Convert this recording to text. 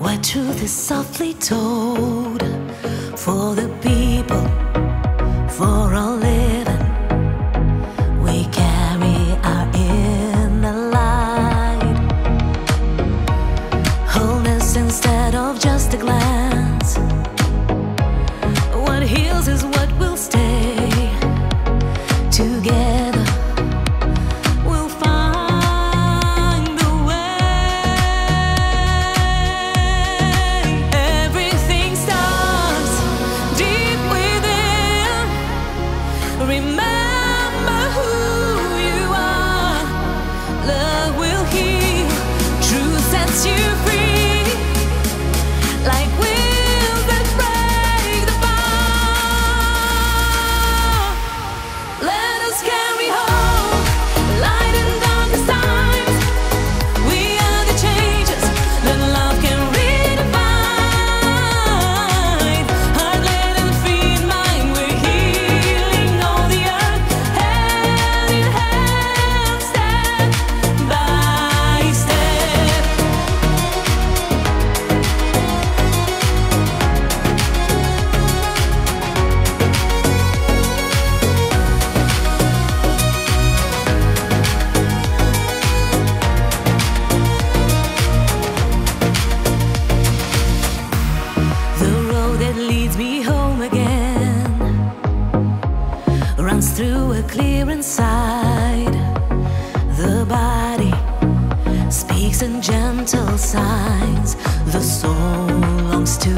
where truth is softly told, for the people, for our living, we carry our inner light. Wholeness instead of just a glance. What heals is what will stay. Together we'll find the way. Everything starts deep within. Remember who you are. Love will heal. Truth sets you free. Like wheels that break the bar. Let us carry hope, light in darkest times. We are the changes that love can redefine. Heart led and free in mind, we're healing all the earth. Hand in hand, step by step. The road that leads me home again runs through a clear inside. The body speaks in gentle signs. The soul longs to